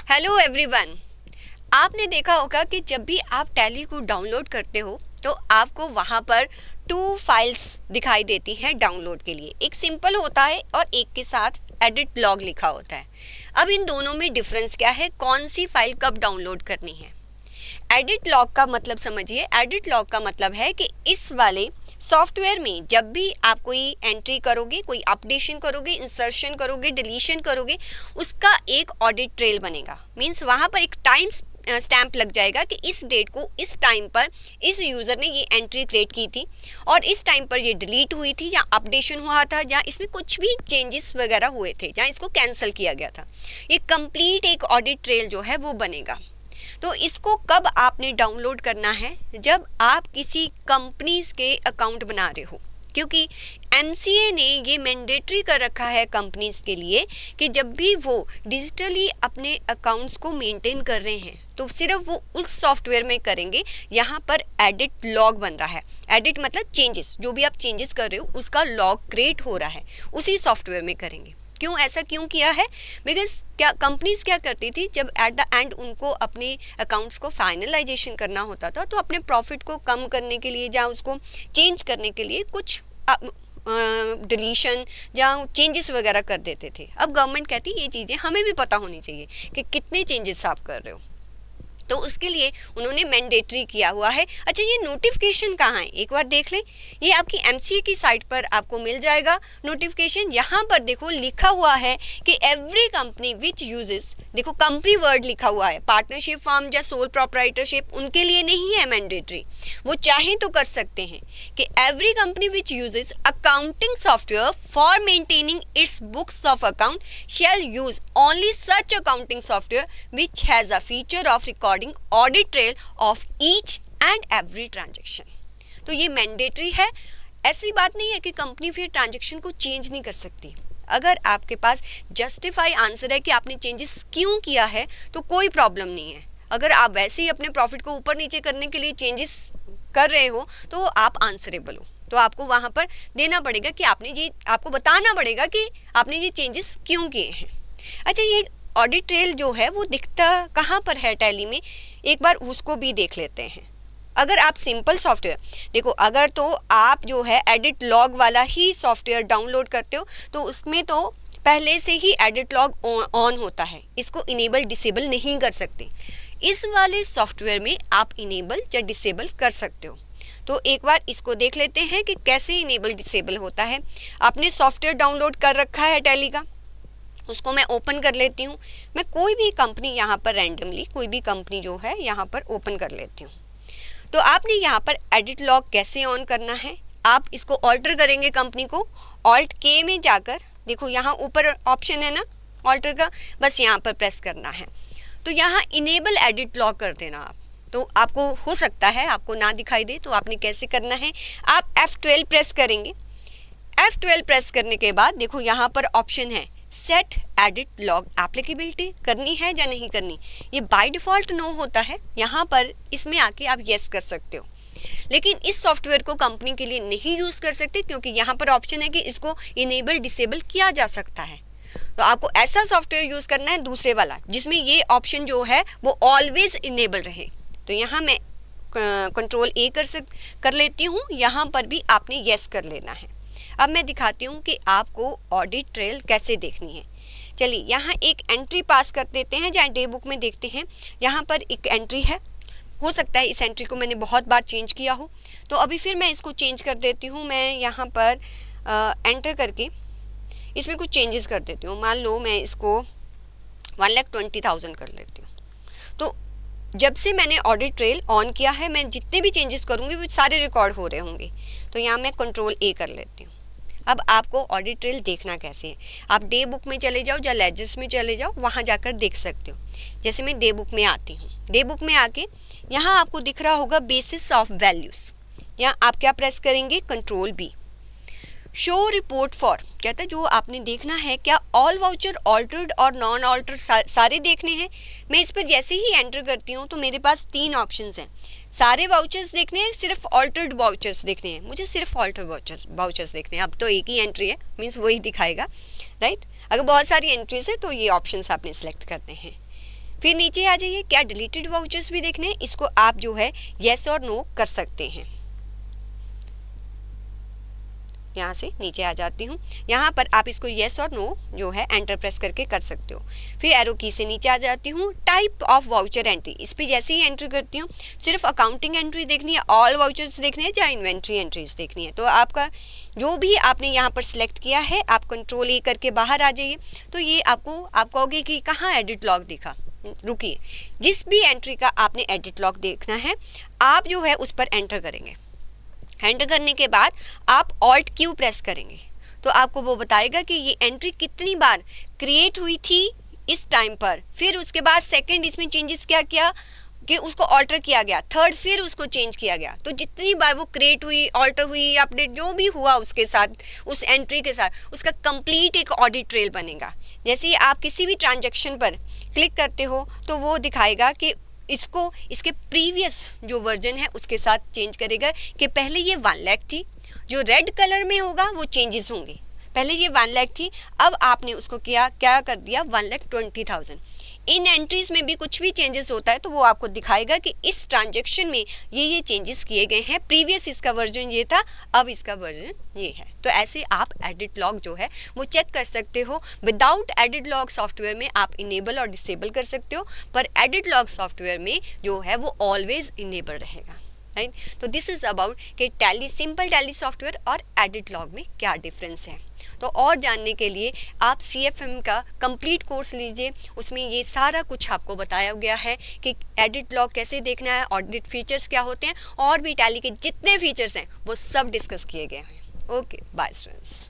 Hello everyone. आपने देखा होगा कि जब भी आप टैली को डाउनलोड करते हो तो आपको वहाँ पर 2 फाइल्स दिखाई देती हैं डाउनलोड के लिए। एक सिंपल होता है और एक के साथ एडिट ब्लॉग लिखा होता है। अब इन दोनों में डिफरेंस क्या है, कौन सी फाइल कब डाउनलोड करनी है। एडिट लॉग का मतलब समझिए। एडिट लॉग का मतलब है कि इस वाले सॉफ्टवेयर में जब भी आप कोई एंट्री करोगे, कोई अपडेशन करोगे, इंसर्शन करोगे, डिलीशन करोगे, उसका एक ऑडिट ट्रेल बनेगा। मीन्स वहाँ पर एक टाइम स्टैंप लग जाएगा कि इस डेट को इस टाइम पर इस यूज़र ने ये एंट्री क्रिएट की थी और इस टाइम पर ये डिलीट हुई थी या अपडेशन हुआ था या इसमें कुछ भी चेंजेस वगैरह हुए थे या इसको कैंसिल किया गया था। ये कंप्लीट एक ऑडिट ट्रेल जो है वो बनेगा। तो इसको कब आपने डाउनलोड करना है, जब आप किसी कंपनीज के अकाउंट बना रहे हो, क्योंकि MCA ने ये मैंडेटरी कर रखा है कंपनीज के लिए कि जब भी वो डिजिटली अपने अकाउंट्स को मेंटेन कर रहे हैं तो सिर्फ वो उस सॉफ्टवेयर में करेंगे यहाँ पर एडिट लॉग बन रहा है। एडिट मतलब चेंजेस, जो भी आप चेंजेस कर रहे हो उसका लॉग क्रिएट हो रहा है, उसी सॉफ्टवेयर में करेंगे। क्यों ऐसा क्यों किया है? बिकॉज क्या कंपनीज क्या करती थी, जब एट द एंड उनको अपने अकाउंट्स को फाइनलाइजेशन करना होता था तो अपने प्रॉफिट को कम करने के लिए या उसको चेंज करने के लिए कुछ डिलीशन या चेंजेस वगैरह कर देते थे। अब गवर्नमेंट कहती है ये चीज़ें हमें भी पता होनी चाहिए कि कितने चेंजेस आप कर रहे हो, तो उसके लिए उन्होंने मैंडेटरी किया हुआ है। अच्छा, ये नोटिफिकेशन कहाँ है, एक बार देख लें। ये आपकी MCA की साइट पर आपको मिल जाएगा नोटिफिकेशन। यहाँ पर देखो लिखा हुआ है कि एवरी कंपनी विच यूजेस, देखो कंपनी वर्ड लिखा हुआ है, पार्टनरशिप फर्म या सोल प्रोप्राइटरशिप उनके लिए नहीं है मैंडेटरी, वो चाहें तो कर सकते हैं कि every company which uses accounting software for maintaining it's books of account shall use only such accounting software which has a feature of recording audit trail of each and every transaction. तो ये mandatory है। ऐसी बात नहीं है कि company फिर transaction को चेंज नहीं कर सकती। अगर आपके पास जस्टिफाई आंसर है कि आपने चेंजेस क्यों किया है तो कोई प्रॉब्लम नहीं है। अगर आप वैसे ही अपने प्रॉफिट को ऊपर नीचे करने के लिए चेंजेस कर रहे हो तो आप आंसरेबल हो, तो आपको वहाँ पर देना पड़ेगा कि आपको बताना पड़ेगा कि आपने ये चेंजेस क्यों किए हैं। अच्छा, ये ऑडिट ट्रेल जो है वो दिखता कहाँ पर है टैली में, एक बार उसको भी देख लेते हैं। अगर आप सिंपल सॉफ्टवेयर देखो, अगर तो आप जो है एडिट लॉग वाला ही सॉफ्टवेयर डाउनलोड करते हो तो उसमें तो पहले से ही एडिट लॉग ऑन होता है, इसको इनेबल डिसेबल नहीं कर सकते। इस वाले सॉफ्टवेयर में आप इनेबल या डिसेबल कर सकते हो। तो एक बार इसको देख लेते हैं कि कैसे इनेबल डिसेबल होता है। आपने सॉफ्टवेयर डाउनलोड कर रखा है टैली का, उसको मैं ओपन कर लेती हूँ। मैं कोई भी कंपनी यहाँ पर रैंडमली कोई भी कंपनी जो है यहाँ पर ओपन कर लेती हूँ। तो आपने यहाँ पर एडिट लॉग कैसे ऑन करना है, आप इसको ऑल्टर करेंगे कंपनी को। ऑल्ट के में जाकर देखो यहाँ ऊपर ऑप्शन है ना ऑल्टर का, बस यहाँ पर प्रेस करना है। तो यहाँ इनेबल एडिट लॉग कर देना आप। तो आपको हो सकता है आपको ना दिखाई दे, तो आपने कैसे करना है, आप F12 प्रेस करेंगे। F12 प्रेस करने के बाद देखो यहाँ पर ऑप्शन है सेट एडिट लॉग एप्लीकेबिलिटी, करनी है या नहीं करनी। ये बाय डिफ़ॉल्ट नो होता है, यहाँ पर इसमें आके आप येस कर सकते हो। लेकिन इस सॉफ्टवेयर को कंपनी के लिए नहीं यूज़ कर सकते क्योंकि यहाँ पर ऑप्शन है कि इसको इनेबल डिसेबल किया जा सकता है। तो आपको ऐसा सॉफ्टवेयर यूज़ करना है दूसरे वाला जिसमें ये ऑप्शन जो है वो ऑलवेज इनेबल रहे। तो यहाँ मैं कंट्रोल A कर लेती हूँ, यहाँ पर भी आपने येस कर लेना है। अब मैं दिखाती हूँ कि आपको ऑडिट ट्रेल कैसे देखनी है। चलिए यहाँ एक एंट्री पास कर देते हैं, जहाँ डे बुक में देखते हैं यहाँ पर एक एंट्री है। हो सकता है इस एंट्री को मैंने बहुत बार चेंज किया हो, तो अभी फिर मैं इसको चेंज कर देती हूँ। मैं यहाँ पर एंटर करके इसमें कुछ चेंजेस कर देती हूँ। मान लो मैं इसको 1,20,000 कर लेती हूँ। तो जब से मैंने ऑडिट ट्रेल ऑन किया है, मैं जितने भी चेंजेस करूँगी वो सारे रिकॉर्ड हो रहे होंगे। तो यहाँ मैं कंट्रोल A कर लेती हूँ। अब आपको ऑडिट ट्रेल देखना कैसे है, आप डे बुक में चले जाओ या लेजर्स में चले जाओ, वहाँ जाकर देख सकते हो। जैसे मैं डे बुक में आती हूँ, डे बुक में आके यहाँ आपको दिख रहा होगा बेसिस ऑफ वैल्यूज़। यहाँ आप क्या प्रेस करेंगे, control B। Show report for कहता है जो आपने देखना है, क्या ऑल वाउचर ऑल्टर्ड और नॉन ऑल्टर्ड सारे देखने हैं। मैं इस पर जैसे ही एंटर करती हूँ तो मेरे पास 3 ऑप्शंस हैं, सारे वाउचर्स देखने हैं, सिर्फ ऑल्टर्ड वाउचर्स देखने हैं। मुझे सिर्फ ऑल्टर्ड वाउचर्स देखने हैं। अब तो एक ही एंट्री है, मीन्स वही दिखाएगा, राइट। अगर बहुत सारी एंट्रीज है तो ये ऑप्शंस आपने सेलेक्ट करने हैं। फिर नीचे आ जाइए, क्या डिलीटेड वाउचर्स भी देखने हैं, इसको आप जो है येस और नो कर सकते हैं। यहाँ से नीचे आ जाती हूँ, यहाँ पर आप इसको येस और नो जो है एंटर प्रेस करके कर सकते हो। फिर एरो की से नीचे आ जाती हूँ, टाइप ऑफ वाउचर एंट्री, इस पर जैसे ही एंट्री करती हूँ, सिर्फ अकाउंटिंग एंट्री देखनी है, ऑल वाउचर्स देखने हैं या इन्वेंट्री एंट्रीज देखनी है। तो आपका जो भी आपने यहाँ पर सिलेक्ट किया है, आप कंट्रोल ए करके बाहर आ जाइए। तो ये आप कहोगे कि कहाँ एडिट लॉग दिखा, रुकिए, जिस भी एंट्री का आपने एडिट लॉग देखना है आप जो है उस पर एंटर करेंगे। एंटर करने के बाद आप ऑल्ट क्यू प्रेस करेंगे तो आपको वो बताएगा कि ये एंट्री कितनी बार क्रिएट हुई थी इस टाइम पर, फिर उसके बाद सेकंड इसमें चेंजेस क्या किया कि उसको ऑल्टर किया गया, थर्ड फिर उसको चेंज किया गया। तो जितनी बार वो क्रिएट हुई, ऑल्टर हुई, अपडेट जो भी हुआ उसके साथ, उस एंट्री के साथ, उसका कंप्लीट एक ऑडिट ट्रेल बनेगा। जैसे ही आप किसी भी ट्रांजैक्शन पर क्लिक करते हो तो वो दिखाएगा कि इसको इसके प्रीवियस जो वर्जन है उसके साथ चेंज करेगा कि पहले ये 1 लाख थी, जो रेड कलर में होगा वो चेंजेस होंगे। पहले ये 1 लाख थी, अब आपने उसको क्या कर दिया 1,20,000। इन एंट्रीज में भी कुछ भी चेंजेस होता है तो वो आपको दिखाएगा कि इस ट्रांजैक्शन में ये चेंजेस किए गए हैं, प्रीवियस इसका वर्जन ये था, अब इसका वर्जन ये है। तो ऐसे आप एडिट लॉग जो है वो चेक कर सकते हो। विदाउट एडिट लॉग सॉफ्टवेयर में आप इनेबल और डिसेबल कर सकते हो, पर एडिट लॉग सॉफ्टवेयर में जो है वो ऑलवेज इनेबल रहेगा, राइट। तो दिस इज़ अबाउट कि टैली, सिंपल टैली सॉफ्टवेयर और एडिट लॉग में क्या डिफरेंस है। तो और जानने के लिए आप CFM का कंप्लीट कोर्स लीजिए, उसमें ये सारा कुछ आपको बताया गया है कि एडिट लॉग कैसे देखना है, ऑडिट फीचर्स क्या होते हैं, और भी टैली के जितने फीचर्स हैं वो सब डिस्कस किए गए हैं। Okay, bye students.